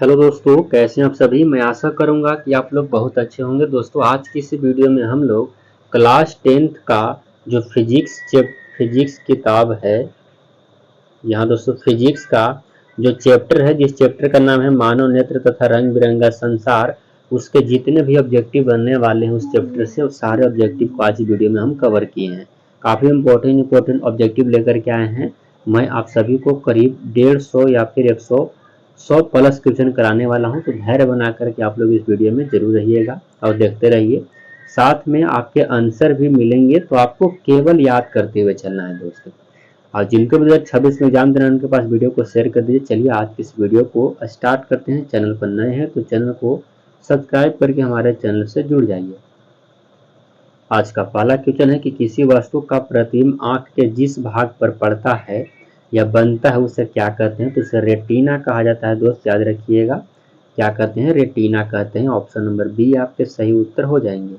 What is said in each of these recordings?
Hello दोस्तों, कैसे हैं आप सभी। मैं आशा करूंगा कि आप लोग बहुत अच्छे होंगे। दोस्तों, आज की इस वीडियो में हम लोग क्लास 10th का जो फिजिक्स किताब है, यहाँ दोस्तों फिजिक्स का जो चैप्टर है, जिस चैप्टर का नाम है मानव नेत्र तथा रंग बिरंगा संसार, उसके जितने भी ऑब्जेक्टिव बनने वाले हैं उस चैप्टर से, उस सारे ऑब्जेक्टिव को आज वीडियो में हम कवर किए हैं। काफ़ी इंपॉर्टेंट ऑब्जेक्टिव लेकर के आए हैं। मैं आप सभी को करीब 150 या फिर 100 प्लस क्वेश्चन कराने वाला हूं, तो धैर्य बना करके आप लोग इस वीडियो में जरूर रहिएगा और देखते रहिए। साथ में आपके आंसर भी मिलेंगे, तो आपको केवल याद करते हुए चलना है दोस्तों। और जिनको भी 2026 में एग्जाम देना है उनके पास वीडियो को शेयर कर दीजिए। चलिए आज की इस वीडियो को स्टार्ट करते हैं। चैनल पर नए हैं तो चैनल को सब्सक्राइब करके हमारे चैनल से जुड़ जाइए। आज का पहला क्वेश्चन है कि किसी वस्तु का प्रतिबिंब आंख के जिस भाग पर पड़ता है या बनता है उसे क्या कहते हैं, तो उसे रेटिना कहा जाता है। दोस्त याद रखिएगा, क्या कहते हैं, रेटिना कहते हैं। ऑप्शन नंबर बी आपके सही उत्तर हो जाएंगे।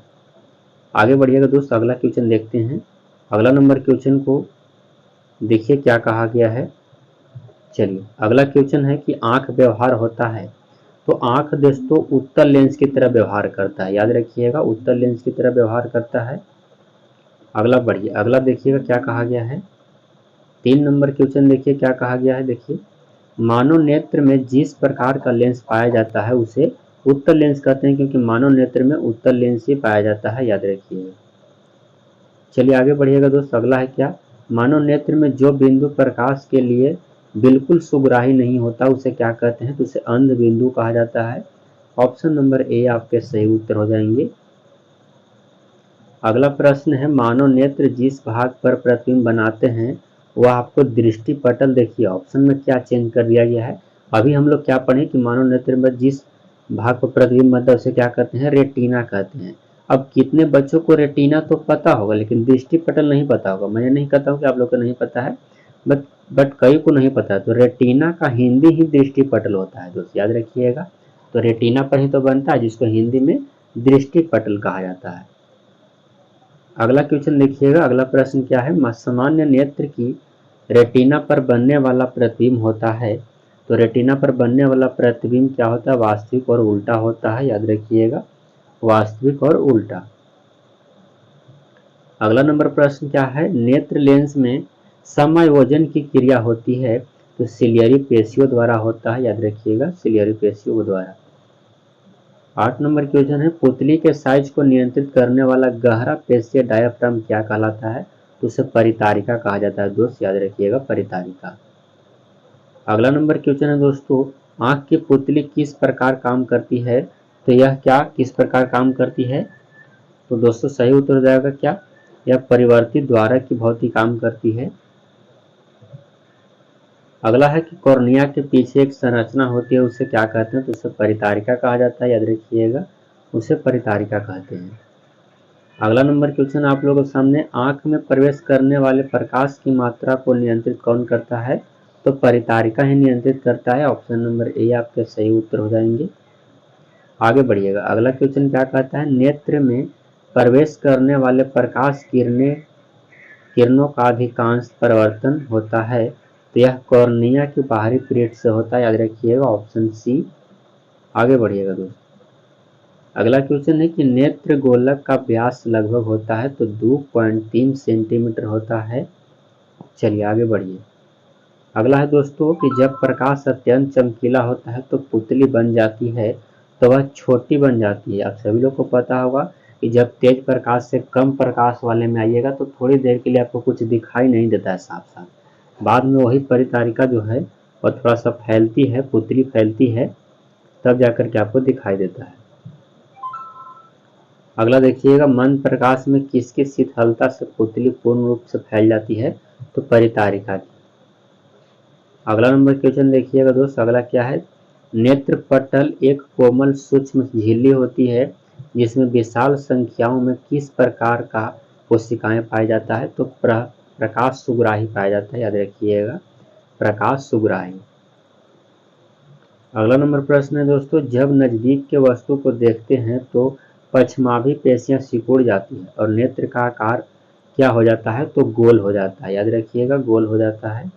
आगे बढ़िएगा दोस्त, अगला क्वेश्चन देखते हैं। अगला नंबर क्वेश्चन को देखिए क्या कहा गया है। चलिए अगला क्वेश्चन है कि आंख व्यवहार होता है, तो आंख दोस्तों उत्तल लेंस की तरह व्यवहार करता है। याद रखिएगा, उत्तल लेंस की तरह व्यवहार करता है। अगला बढ़िए, अगला देखिएगा क्या कहा गया है। 3 नंबर क्वेश्चन देखिए क्या कहा गया है। देखिए, मानव नेत्र में जिस प्रकार का लेंस पाया जाता है उसे उत्तल लेंस कहते हैं, क्योंकि मानव नेत्र में उत्तल लेंस ही पाया जाता है। याद रखिएगा। चलिए आगे बढ़िएगा दोस्त, अगला है क्या, मानव नेत्र में जो बिंदु प्रकाश के लिए बिल्कुल सुग्राही नहीं होता उसे क्या कहते हैं, तो उसे अंध बिंदु कहा जाता है। ऑप्शन नंबर ए आपके सही उत्तर हो जाएंगे। अगला प्रश्न है, मानव नेत्र जिस भाग पर प्रतिबिंब बनाते हैं वह आपको दृष्टि पटल, देखिए ऑप्शन में क्या चेंज कर दिया गया है। अभी हम लोग क्या पढ़े कि मानव नेत्र में जिस भाग पर प्रतिबिंब बनता है उसे क्या कहते हैं, रेटिना कहते हैं। अब कितने बच्चों को रेटिना तो पता होगा लेकिन दृष्टि पटल नहीं पता होगा। मैं नहीं कहता हूँ कि आप लोग को नहीं पता है, बट कई को नहीं पता है। तो रेटिना का हिंदी ही दृष्टि पटल होता है दोस्त, याद रखिएगा। तो रेटिना पर ही तो बनता है, जिसको हिंदी में दृष्टि पटल कहा जाता है। अगला क्वेश्चन देखिएगा, अगला प्रश्न क्या है, सामान्य नेत्र की रेटिना पर बनने वाला प्रतिबिंब होता है, तो रेटिना पर बनने वाला प्रतिबिंब क्या होता है, वास्तविक और उल्टा होता है। याद रखिएगा, वास्तविक और उल्टा। अगला नंबर प्रश्न क्या है, नेत्र लेंस में समायोजन की क्रिया होती है, तो सिलियरी पेशियों द्वारा होता है। याद रखिएगा, सिलियरी पेशियों द्वारा। 8 नंबर क्वेश्चन है, पुतली के साइज को नियंत्रित करने वाला गहरा पेशीय डायाफ्राम क्या कहलाता है, तो उसे परितारिका कहा जाता है। दोस्त याद रखिएगा, परितारिका। अगला नंबर क्वेश्चन है दोस्तों, आंख की पुतली किस प्रकार काम करती है, तो यह क्या किस प्रकार काम करती है, तो दोस्तों सही उत्तर हो जाएगा क्या, यह परिवर्तित द्वारा की भांति काम करती है। अगला है कि कॉर्निया के पीछे एक संरचना होती है उसे क्या कहते हैं, तो उसे परितारिका कहा जाता है। याद रखिएगा, उसे परितारिका कहते हैं। अगला नंबर क्वेश्चन आप लोगों के सामने, आंख में प्रवेश करने वाले प्रकाश की मात्रा को नियंत्रित कौन करता है, तो परितारिका ही नियंत्रित करता है। ऑप्शन नंबर ए आपके सही उत्तर हो जाएंगे। आगे बढ़िएगा, अगला क्वेश्चन क्या कहता है, नेत्र में प्रवेश करने वाले प्रकाश किरणों का अधिकांश परिवर्तन होता है, तो यह कॉर्निया की बाहरी प्लेट से होता है। याद रखिएगा, ऑप्शन सी। आगे बढ़िएगा दोस्तों, अगला क्वेश्चन है कि नेत्र गोलक का व्यास लगभग होता है, तो 2.3 सेंटीमीटर होता है। चलिए आगे बढ़िए। अगला है दोस्तों कि जब प्रकाश अत्यंत चमकीला होता है तो पुतली बन जाती है, तो वह छोटी बन जाती है। आप सभी लोग को पता होगा कि जब तेज प्रकाश से कम प्रकाश वाले में आइएगा तो थोड़ी देर के लिए आपको कुछ दिखाई नहीं देता है साफ साफ, बाद में वही परितारिका जो है वह थोड़ा सा फैलती है, पुतली फैलती है, तब जाकर के आपको दिखाई देता है। अगला देखिएगा, मंद प्रकाश में किसकी शीतलता से पुतली पूर्ण रूप से फैल जाती है, तो परितारिका की। अगला नंबर क्वेश्चन देखिएगा दोस्त, अगला क्या है, नेत्र पटल एक कोमल सूक्ष्म झिल्ली होती है जिसमें विशाल संख्याओं में किस प्रकार का कोशिकाएं पाया जाता है, तो प्रकाश सुग्राही पाया जाता है। याद रखिएगा, प्रकाश सुग्राही। अगला नंबर प्रश्न है दोस्तों, जब नजदीक के वस्तु को देखते हैं तो पश्चमाभी पेशियां सिकुड़ जाती है और नेत्र का आकार क्या हो जाता है, तो गोल हो जाता है। याद रखिएगा, गोल हो जाता है।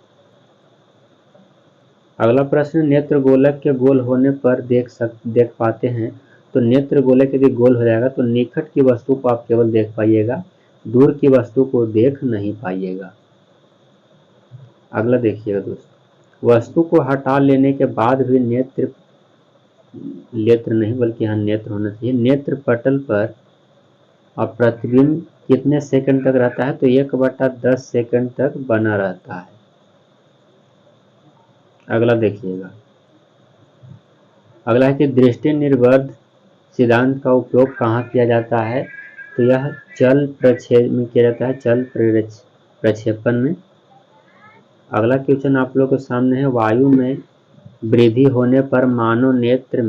अगला प्रश्न, नेत्र गोलक के गोल होने पर देख पाते हैं। तो नेत्र गोलक यदि गोल हो जाएगा तो निकट की वस्तु को आप केवल देख पाइएगा, दूर की वस्तु को देख नहीं पाइएगा। अगला देखिएगा दोस्तों, वस्तु को हटा लेने के बाद भी नेत्र नहीं बल्कि यहाँ नेत्र होना चाहिए, नेत्र पटल पर और प्रतिबिंब कितने सेकंड तक रहता है? तो 1/10 सेकंड तक बना रहता है। अगला देखिएगा, अगला है कि दृष्टि निर्बंध सिद्धांत का उपयोग कहाँ किया जाता है? तो यह चल प्रक्षेप में किया जाता है, चल प्रक्षेपण में। अगला क्वेश्चन आप लोग के सामने है, वायु में वृद्धि होने पर मानव नेत्र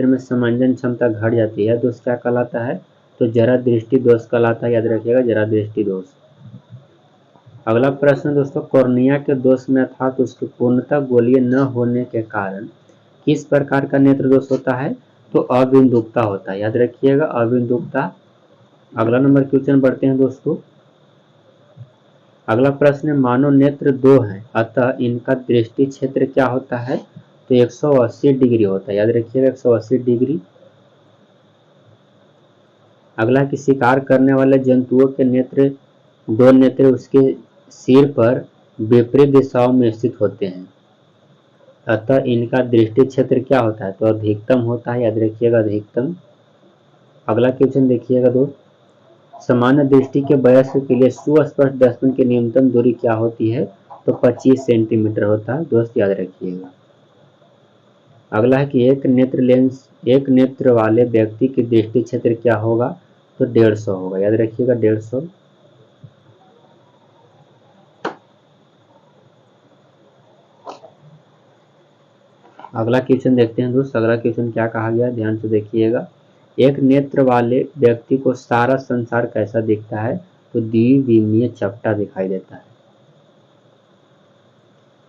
में समंजन क्षमता घट जाती है। दोष क्या कहलाता है? तो जरा दृष्टि दोष कहलाता है, याद रखिएगा, जरा दृष्टि दोष। अगला प्रश्न दोस्तों, कॉर्निया के दोष में अर्थात उसके पूर्णतः गोलीय न होने के कारण किस प्रकार का नेत्र दोष होता है? तो अबिंदुकता होता है, याद रखिएगा, अबिंदुकता। अगला नंबर क्वेश्चन बढ़ते हैं दोस्तों। अगला प्रश्न, मानव नेत्र 2 है, अतः इनका दृष्टि क्षेत्र क्या होता है? तो 180 डिग्री होता है, याद रखिएगा, 180 डिग्री। अगला कि शिकार करने वाले जंतुओं के नेत्र 2 नेत्र उसके सिर पर विपरीत दिशाओं में स्थित होते हैं, अतः इनका दृष्टि क्षेत्र क्या होता है? तो अधिकतम होता है, याद रखिएगा, अधिकतम। अगला क्वेश्चन देखिएगा दोस्त, सामान्य दृष्टि के वयस्क के लिए सुस्पष्ट दर्पण की न्यूनतम दूरी क्या होती है? तो 25 सेंटीमीटर होता है, दोस्त याद रखिएगा। अगला है कि एक नेत्र वाले व्यक्ति की दृष्टि क्षेत्र क्या होगा? तो 150 होगा, याद रखिएगा, 150। अगला क्वेश्चन देखते हैं दोस्त। अगला क्वेश्चन क्या कहा गया, ध्यान से देखिएगा। एक नेत्र वाले व्यक्ति को सारा संसार कैसा दिखता है? तो द्विविमीय चपटा दिखाई देता है।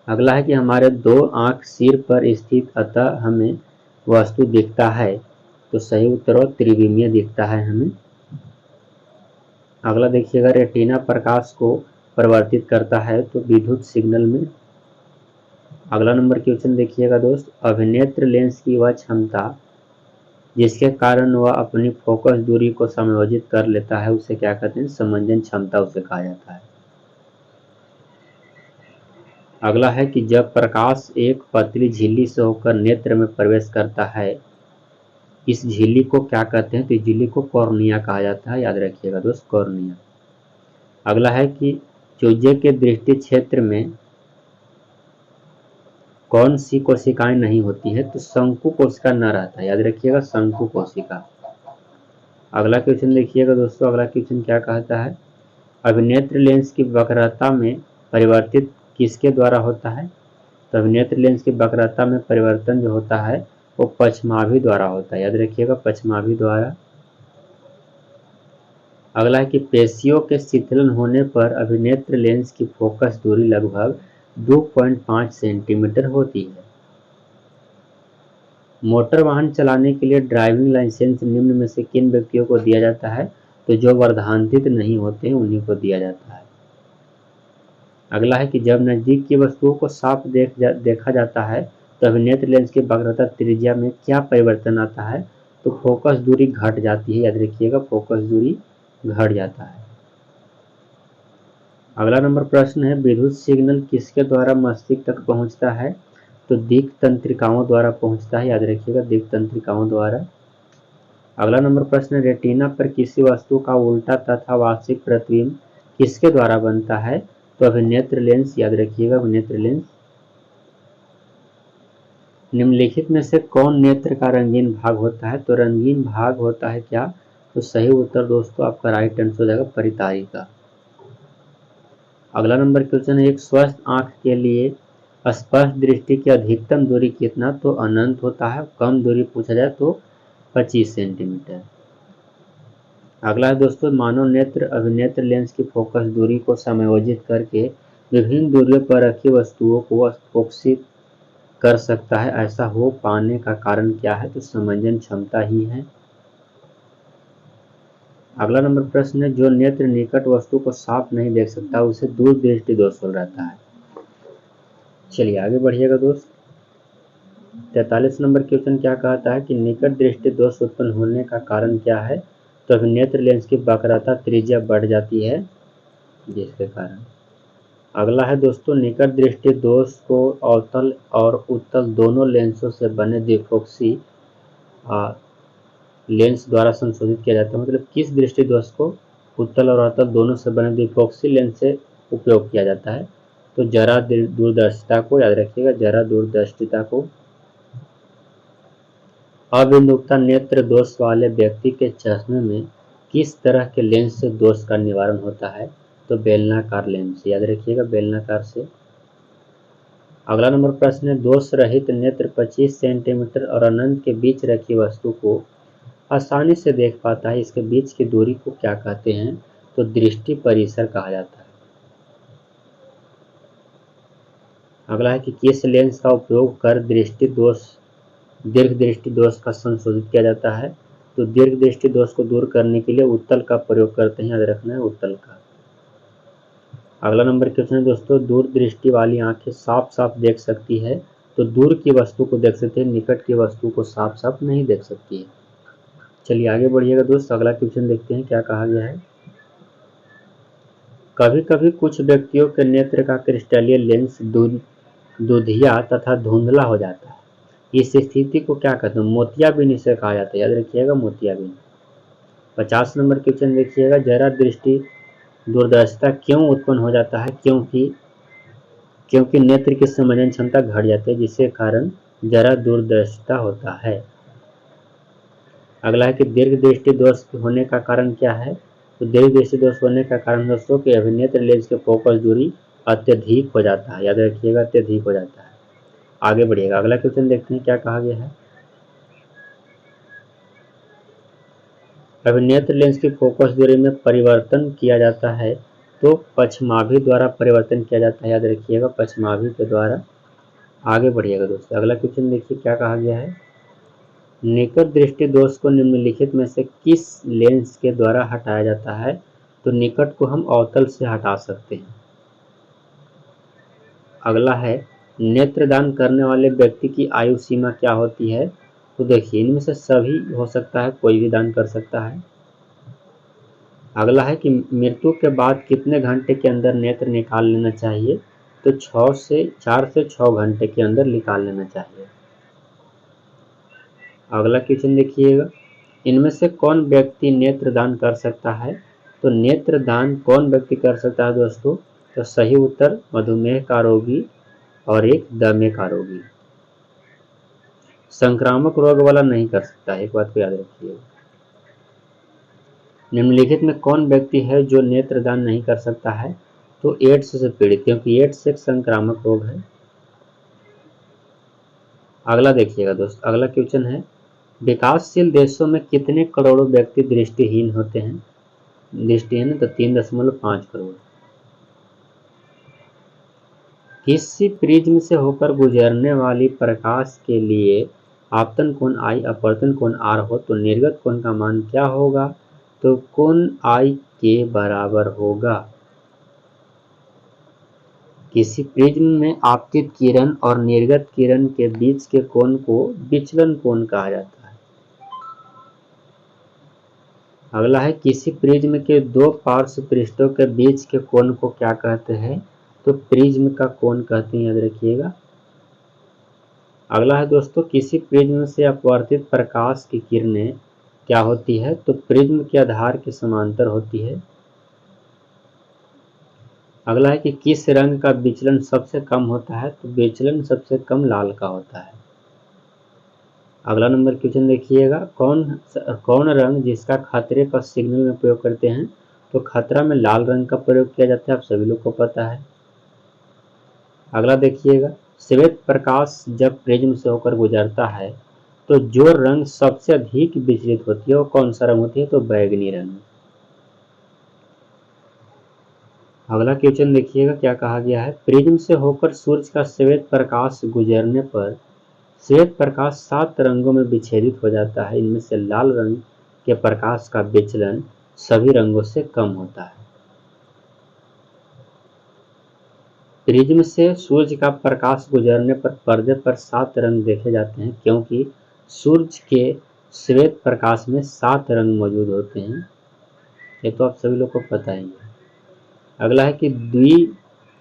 अगला है कि हमारे 2 आंख सिर पर स्थित, अतः हमें वस्तु दिखता है। तो सही उत्तर हो, त्रिविमीय दिखता है हमें। अगला देखिएगा, रेटिना प्रकाश को परिवर्तित करता है तो विद्युत सिग्नल में। अगला नंबर क्वेश्चन देखिएगा दोस्त, अभिनेत्र लेंस की वह क्षमता जिसके कारण वह अपनी फोकस दूरी को समायोजित कर लेता है, उसे क्या कहते हैं? समंजन क्षमता उसे कहा जाता है। अगला है कि जब प्रकाश एक पतली झिल्ली से होकर नेत्र में प्रवेश करता है, इस झिल्ली को क्या कहते हैं? तो इस झिल्ली को कॉर्निया कहा जाता है, याद रखिएगा दोस्त, कॉर्निया। अगला है कि चूजे के दृष्टि क्षेत्र में कौन सी कोशिकाएं नहीं होती है? तो शंकु कोशिका न रहता है, याद रखिएगा, शंकु कोशिका। अगला क्वेश्चन देखिएगा दोस्तों। अगला क्वेश्चन क्या कहता है, अभिनेत्र लेंस की वक्रता में परिवर्तित किसके द्वारा होता है? तो अभिनेत्र लेंस की वक्रता में परिवर्तन जो होता है वो पश्चिमाभि द्वारा होता है, याद रखिएगा, पश्चिमाभि द्वारा। अगला है कि पेशियों के शिथिलन होने पर अभिनेत्र लेंस की फोकस दूरी लगभग 2.5 सेंटीमीटर होती है। मोटर वाहन चलाने के लिए ड्राइविंग लाइसेंस निम्न में से किन व्यक्तियों को दिया जाता है? तो जो वर्धांतित नहीं होते हैं उन्हीं को दिया जाता है। अगला है कि जब नजदीक की वस्तुओं को साफ देखा जाता है तो अभिनेत्र लेंस की वक्रता त्रिज्या में क्या परिवर्तन आता है? तो फोकस दूरी घट जाती है, याद रखिएगा, फोकस दूरी घट जाता है। अगला नंबर प्रश्न है, विद्युत सिग्नल किसके द्वारा मस्तिष्क तक पहुंचता है? तो दिक् तंत्रिकाओं द्वारा पहुंचता है, याद रखिएगा, दिक् तंत्रिकाओं द्वारा। अगला नंबर प्रश्न, रेटिना पर किसी वस्तु का उल्टा तथा वास्तविक प्रतिबिंब किसके द्वारा बनता है? तो अभिनेत्र लेंस, याद रखिएगा, अभिनेत्र लेंस। निम्नलिखित में से कौन नेत्र का रंगीन भाग होता है? तो रंगीन भाग होता है क्या? तो सही उत्तर दोस्तों आपका राइट आंसर हो जाएगा परितारी का। अगला नंबर क्वेश्चन है, एक स्वस्थ आंख के लिए स्पष्ट दृष्टि की अधिकतम दूरी कितना? तो अनंत होता है। कम दूरी पूछा जाए तो 25 सेंटीमीटर। अगला है दोस्तों, मानव नेत्र अभिनेत्र लेंस की फोकस दूरी को समायोजित करके विभिन्न दूरियों पर रखी वस्तुओं को फोकसित कर सकता है, ऐसा हो पाने का कारण क्या है? तो समंजन क्षमता ही है। अगला नंबर प्रश्न है, जो नेत्र निकट वस्तु को साफ नहीं देख सकता उसे दूर दृष्टि दोष रहता है। चलिए आगे बढ़िएगा दोस्त। 43 नंबर क्वेश्चन क्या कहता है कि निकट दृष्टि दोष उत्पन्न होने का कारण क्या है। तो अभिनेत्र लेंस की वक्रता त्रिज्या बढ़ जाती है जिसके कारण। अगला है दोस्तों, निकट दृष्टि दोष को अवतल और उत्तल दोनों लेंसों से बने द्विफोक्सी लेंस द्वारा संशोधित किया जाता है। मतलब किस दृष्टि दोष को उत्तल और अवतल दोनों से बने द्विफोक्सी लेंस से उपयोग किया जाता है। तो जरा दूरदर्शिता को याद रखिएगा, जरा दूरदर्शिता को। अबिंदुकता नेत्र दोष वाले व्यक्ति के चश्मे में किस तरह के लेंस से दोष का निवारण होता है। तो बेलनाकार लेंस, याद रखिएगा बेलनाकार से। अगला नंबर प्रश्न है, दोष रहित नेत्र 25 सेंटीमीटर और अनंत के बीच रखी वस्तु को आसानी से देख पाता है, इसके बीच की दूरी को क्या कहते हैं। तो दृष्टि परिसर कहा जाता है। अगला है कि किस लेंस का उपयोग कर दीर्घ दृष्टि दोष का संशोधित किया जाता है। तो दीर्घ दृष्टि दोष को दूर करने के लिए उत्तल का प्रयोग करते हैं, याद रखना है उत्तल का। अगला नंबर क्वेश्चन है दोस्तों, दूर दृष्टि वाली आंखें साफ साफ देख सकती है। तो दूर की वस्तु को देख सकते हैं, निकट की वस्तु को साफ साफ नहीं देख सकती है। चलिए आगे बढ़िएगा दोस्त। अगला क्वेश्चन देखते हैं क्या कहा गया है। कभी कभी कुछ व्यक्तियों के नेत्र का क्रिस्टलीय लेंस दुधिया तथा धुंधला हो जाता है, इस स्थिति को क्या कहते हैं। मोतियाबिंद इसे कहा जाता है, याद रखिएगा मोतियाबिंद। 50 नंबर क्वेश्चन देखिएगा, जरा दृष्टि दूरदर्शिता क्यों उत्पन्न हो जाता है। क्योंकि नेत्र की संवेदन क्षमता घट जाती है, जिसके कारण जरा दूरदर्शिता होता है। अगला है कि दीर्घ दृष्टि दोष होने का कारण क्या है। तो दीर्घ दृष्टि दोष होने का कारण दोस्तों कि अभिनेत्र लेंस के फोकस दूरी अत्यधिक हो जाता है, याद रखिएगा अत्यधिक हो जाता है। आगे बढ़िएगा, अगला क्वेश्चन देखते हैं क्या कहा गया है। अभिनेत्र लेंस की फोकस दूरी में परिवर्तन किया जाता है, तो पश्चमाभि द्वारा परिवर्तन किया जाता है, याद रखिएगा पश्चमाभि के द्वारा। आगे बढ़िएगा दोस्तों, अगला क्वेश्चन देखिए क्या कहा गया है। निकट दृष्टि दोष को निम्नलिखित में से किस लेंस के द्वारा हटाया जाता है। तो निकट को हम अवतल से हटा सकते हैं। अगला है, नेत्रदान करने वाले व्यक्ति की आयु सीमा क्या होती है। तो देखिए इनमें से सभी हो सकता है, कोई भी दान कर सकता है। अगला है कि मृत्यु के बाद कितने घंटे के अंदर नेत्र निकाल लेना चाहिए। तो 4 से 6 घंटे के अंदर निकाल लेना चाहिए। अगला क्वेश्चन देखिएगा, इनमें से कौन व्यक्ति नेत्रदान कर सकता है। तो नेत्रदान कौन व्यक्ति कर सकता है दोस्तों। तो सही उत्तर मधुमेह का रोगी और एक दमे का रोगी। संक्रामक रोग वाला नहीं कर सकता है, एक बात को याद रखिएगा। निम्नलिखित में कौन व्यक्ति है जो नेत्रदान नहीं कर सकता है। तो एड्स से पीड़ित, क्योंकि एड्स एक संक्रामक रोग है। अगला देखिएगा दोस्त, अगला क्वेश्चन है, विकासशील देशों में कितने करोड़ों व्यक्ति दृष्टिहीन होते हैं। दृष्टिहीन तो 3.5 करोड़। किसी प्रिज्म से होकर गुजरने वाली प्रकाश के लिए आपतन कोण I अपवर्तन कोण R हो तो निर्गत कोण का मान क्या होगा। तो कोण I के बराबर होगा। किसी प्रिज्म में आपतित किरण और निर्गत किरण के बीच के कोण को विचलन कोण कहा जाता है। अगला है, किसी प्रिज्म के दो पार्श्व पृष्ठों के बीच के कोण को क्या कहते हैं। तो प्रिज्म का कोण कहते हैं, याद रखिएगा। अगला है दोस्तों, किसी प्रिज्म से अपवर्तित प्रकाश की किरणें क्या होती है। तो प्रिज्म के आधार के समांतर होती है। अगला है कि किस रंग का विचलन सबसे कम होता है। तो विचलन सबसे कम लाल का होता है। अगला नंबर क्वेश्चन देखिएगा, कौन रंग जिसका खतरे का सिग्नल में प्रयोग करते हैं। तो खतरा में लाल रंग का प्रयोग किया जाता है, आप सभी लोग को पता है। अगला देखिएगा, श्वेत प्रकाश जब प्रिज्म से होकर गुजरता है तो जो रंग सबसे अधिक विचलित होती है वो कौन सा रंग होती है। तो बैगनी रंग। अगला क्वेश्चन देखिएगा क्या कहा गया है, प्रिज्म से होकर सूर्य का श्वेत प्रकाश गुजरने पर श्वेत प्रकाश 7 रंगों में विच्छेदित हो जाता है। इनमें से लाल रंग के प्रकाश का विचलन सभी रंगों से कम होता है। प्रिज्म से सूर्य का प्रकाश गुजरने पर पर्दे पर 7 रंग देखे जाते हैं, क्योंकि सूर्य के श्वेत प्रकाश में 7 रंग मौजूद होते हैं। ये तो आप सभी लोग को पता ही है। अगला है कि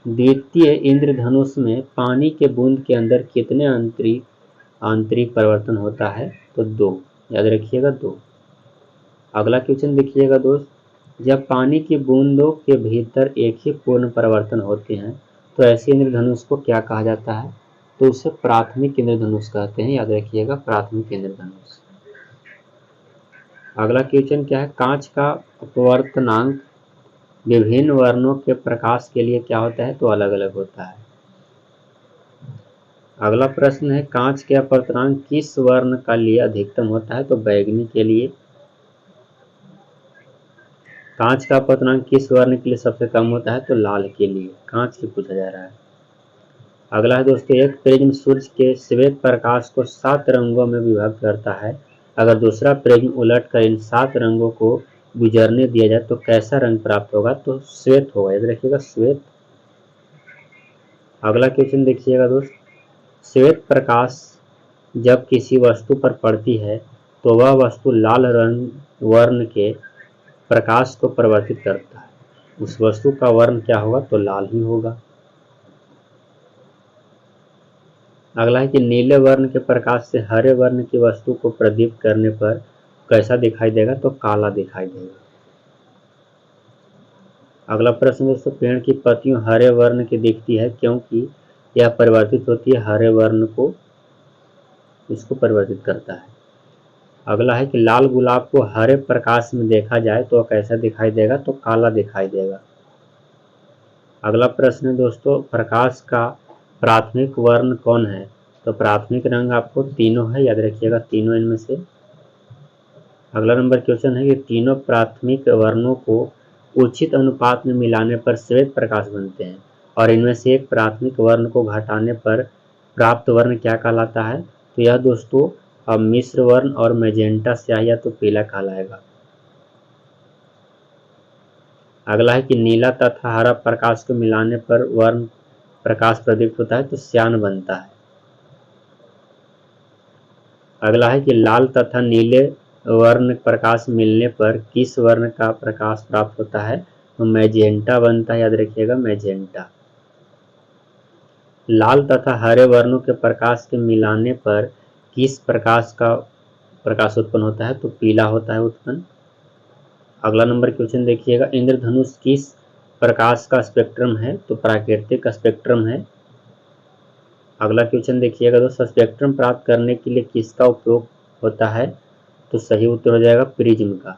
द्वितीय इंद्रधनुष में पानी के बूंद के अंदर कितने आंतरिक परिवर्तन होता है? तो 2, याद रखिएगा 2। अगला क्वेश्चन देखिएगा दोस्त, जब पानी की बूंदों के भीतर एक ही पूर्ण परिवर्तन होते हैं तो ऐसे इंद्रधनुष को क्या कहा जाता है? तो उसे प्राथमिक इंद्रधनुष कहते हैं, याद रखिएगा प्राथमिक इंद्रधनुष। अगला क्वेश्चन क्या है, कांच का अपवर्तनांक विभिन्न वर्णों के प्रकाश के लिए क्या होता है? तो अलग अलग होता है। अगला प्रश्न है, कांच का अपवर्तनांक किस वर्ण का लिए अधिकतम होता है? तो बैगनी के लिए। कांच का अपवर्तनांक किस वर्ण के लिए सबसे कम होता है? तो लाल के लिए। कांच की पूछा जा रहा है। अगला है दोस्तों, एक प्रिज्म सूर्य के श्वेत प्रकाश को 7 रंगों में विभक्त करता है। अगर दूसरा प्रिज्म उलट कर इन 7 रंगों को गुजरने दिया जाए तो कैसा रंग प्राप्त होगा? तो श्वेत होगा, याद रखिएगा श्वेत। अगला क्वेश्चन देखिएगा दोस्त, श्वेत प्रकाश जब किसी वस्तु पर पड़ती है तो वह वस्तु लाल रंग वर्ण के प्रकाश को परिवर्तित करता है। उस वस्तु का वर्ण क्या होगा? तो लाल ही होगा। अगला है कि नीले वर्ण के प्रकाश से हरे वर्ण की वस्तु को प्रदीप्त करने पर कैसा दिखाई देगा? तो काला दिखाई देगा। अगला प्रश्न दोस्तों, पेड़ की पत्तियां हरे वर्ण की दिखती है क्योंकि यह परिवर्तित होती है हरे वर्ण को, इसको परिवर्तित करता है। अगला है कि लाल गुलाब को हरे प्रकाश में देखा जाए तो कैसा दिखाई देगा? तो काला दिखाई देगा। अगला प्रश्न है दोस्तों, प्रकाश का प्राथमिक वर्ण कौन है? तो प्राथमिक रंग आपको तीनों है, याद रखिएगा तीनों इनमें से। अगला नंबर क्वेश्चन है कि तीनों प्राथमिक वर्णों को उचित अनुपात में मिलाने पर श्वेत प्रकाश बनते हैं और इनमें से एक प्राथमिक वर्ण को घटाने पर प्राप्त वर्ण क्या कहलाता है? तो यह दोस्तों अब मिश्र वर्ण और मैजेंटा स्याही या तो पीला कहलाएगा। अगला है कि नीला तथा हरा प्रकाश को मिलाने पर वर्ण प्रकाश प्रदीप्त होता है तो श्यान बनता है। अगला है कि लाल तथा नीले वर्ण प्रकाश मिलने पर किस वर्ण का प्रकाश प्राप्त होता है? तो मैजेंटा बनता है, याद रखिएगा मैजेंटा। लाल तथा हरे वर्णों के प्रकाश के मिलाने पर किस प्रकाश का प्रकाश उत्पन्न होता है? तो पीला होता है उत्पन्न। अगला नंबर क्वेश्चन देखिएगा, इंद्रधनुष किस प्रकाश का स्पेक्ट्रम है? तो प्राकृतिक का स्पेक्ट्रम है। अगला क्वेश्चन देखिएगा दोस्तों, स्पेक्ट्रम प्राप्त करने के लिए किसका उपयोग होता है? तो सही उत्तर हो जाएगा प्रिज्म का।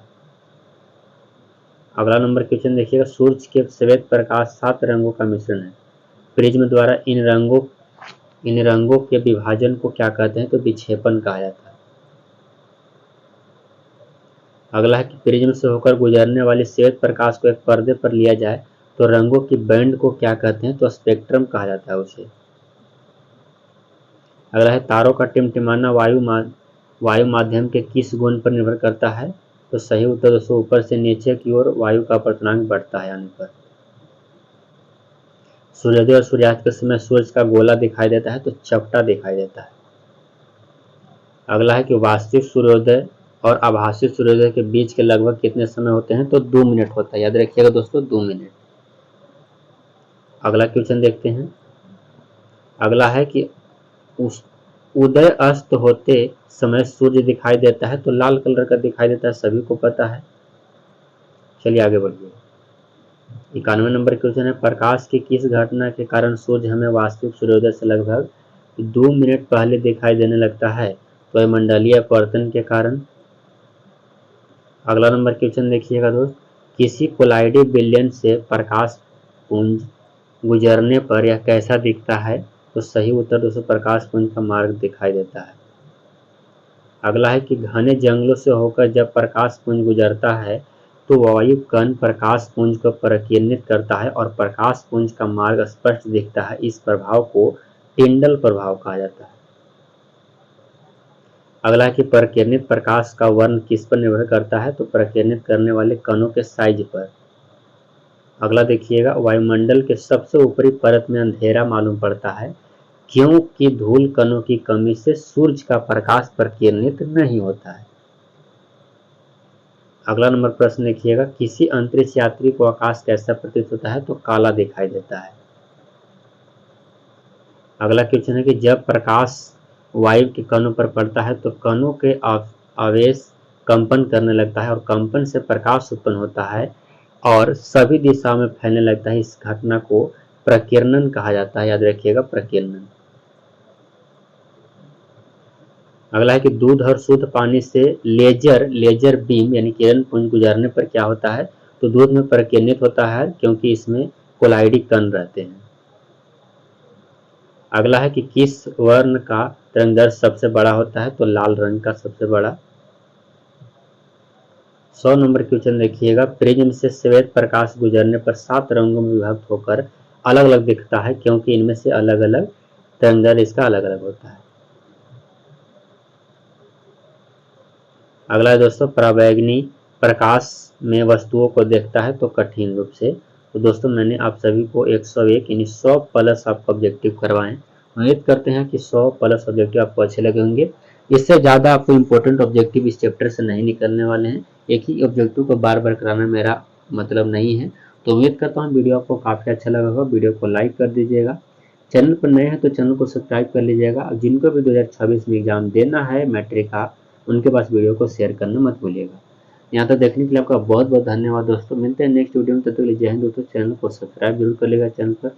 अगला नंबर क्वेश्चन देखिएगा, सूर्य के श्वेत प्रकाश 7 रंगों का मिश्रण है। प्रिज्म द्वारा इन रंगों के विभाजन को क्या कहते हैं? तो विक्षेपण कहा जाता है। अगला है कि प्रिज्म से होकर गुजरने वाले श्वेत प्रकाश को एक पर्दे पर लिया जाए तो रंगों की बैंड को क्या कहते हैं? तो स्पेक्ट्रम कहा जाता है उसे। अगला है, तारों का टिमटिमाना वायु माध्यम के किस गुण पर निर्भर करता है? तो सही उत्तर दोस्तों ऊपर से नीचे की ओर वायु का अपवर्तनांक बढ़ता है आने पर। सूर्योदय और सूर्यास्त के समय सूर्य का गोला दिखाई देता है तो चपटा दिखाई देता है। अगला है कि वास्तविक सूर्योदय और आभासी सूर्योदय के बीच के लगभग कितने समय होते हैं? तो 2 मिनट होता है, याद रखिएगा दोस्तों 2 मिनट। अगला क्वेश्चन देखते हैं। अगला है कि उस उदय अस्त होते समय सूर्य दिखाई देता है तो लाल कलर का दिखाई देता है, सभी को पता है। चलिए आगे बढ़िए। 91 नंबर क्वेश्चन है, प्रकाश की किस घटना के कारण सूर्य हमें वास्तविक सूर्योदय से लगभग 2 मिनट पहले दिखाई देने लगता है? तो मंडलीय अपवर्तन के कारण। अगला नंबर क्वेश्चन देखिएगा दोस्त, किसी कोलाइडी बिलियन से प्रकाश पुंज गुजरने पर यह कैसा दिखता है? तो सही उत्तर दोस्तों प्रकाश पुंज का मार्ग दिखाई देता है। अगला है कि घने जंगलों से होकर जब प्रकाश पुंज गुजरता है तो वायु कण प्रकाश पुंज को प्रकीर्णित करता है और प्रकाश पुंज का मार्ग स्पष्ट दिखता है। इस प्रभाव को टिंडल प्रभाव कहा जाता है। अगला है कि प्रकीर्णित प्रकाश का वर्ण किस पर निर्भर करता है? तो प्रकीर्णित करने वाले कणों के साइज पर। अगला देखिएगा, वायुमंडल के सबसे ऊपरी परत में अंधेरा मालूम पड़ता है क्योंकि धूल कणों की कमी से सूरज का प्रकाश प्रकिरणित नहीं होता है। अगला नंबर प्रश्न देखिएगा, किसी अंतरिक्ष यात्री को आकाश कैसा प्रतीत होता है? तो काला दिखाई देता है। अगला क्वेश्चन है कि जब प्रकाश वायु के कणों पर पड़ता है तो कणों के आवेश कंपन करने लगता है और कंपन से प्रकाश उत्पन्न होता है और सभी दिशाओं में फैलने लगता है। इस घटना को प्रकीर्णन कहा जाता है, याद रखिएगा, प्रकीर्णन। अगला है कि दूध और शुद्ध पानी से लेजर बीम यानी किरण पुंज गुजरने पर क्या होता है? तो दूध में प्रकीर्णित होता है क्योंकि इसमें कोलाइडी कण रहते हैं। अगला है कि किस वर्ण का तरंगदैर्घ्य सबसे बड़ा होता है? तो लाल रंग का सबसे बड़ा। 100 नंबर क्वेश्चन देखिएगा, प्रिज्म से श्वेत प्रकाश गुजरने पर 7 रंगों में विभक्त होकर अलग अलग दिखता है क्योंकि इनमें से अलग अलग तरंगदैर्घ्य इसका अलग अलग होता है। अगला है दोस्तों, परावैंगनी प्रकाश में वस्तुओं को देखता है तो कठिन रूप से। तो दोस्तों मैंने आप सभी को 101 यानी 100 प्लस आपको ऑब्जेक्टिव करवाएं। उम्मीद करते हैं कि 100 प्लस ऑब्जेक्टिव आपको अच्छे लगे होंगे। इससे ज़्यादा आपको इम्पोर्टेंट ऑब्जेक्टिव इस चैप्टर से नहीं निकलने वाले हैं। एक ही ऑब्जेक्टिव को बार बार कराना मेरा मतलब नहीं है। तो उम्मीद करता हूँ वीडियो आपको काफ़ी अच्छा लगा होगा। वीडियो को लाइक कर दीजिएगा, चैनल पर नए हैं तो चैनल को सब्सक्राइब कर लीजिएगा। जिनको भी 2026 में एग्जाम देना है मैट्रिक का, उनके पास वीडियो को शेयर करना मत भूलिएगा। यहाँ तक देखने के लिए आपका बहुत बहुत धन्यवाद दोस्तों। मिलते हैं नेक्स्ट वीडियो में, तब तक के लिए जय हिंद दोस्तों। चैनल को सब्सक्राइब जरूर कर लेगा चैनल पर।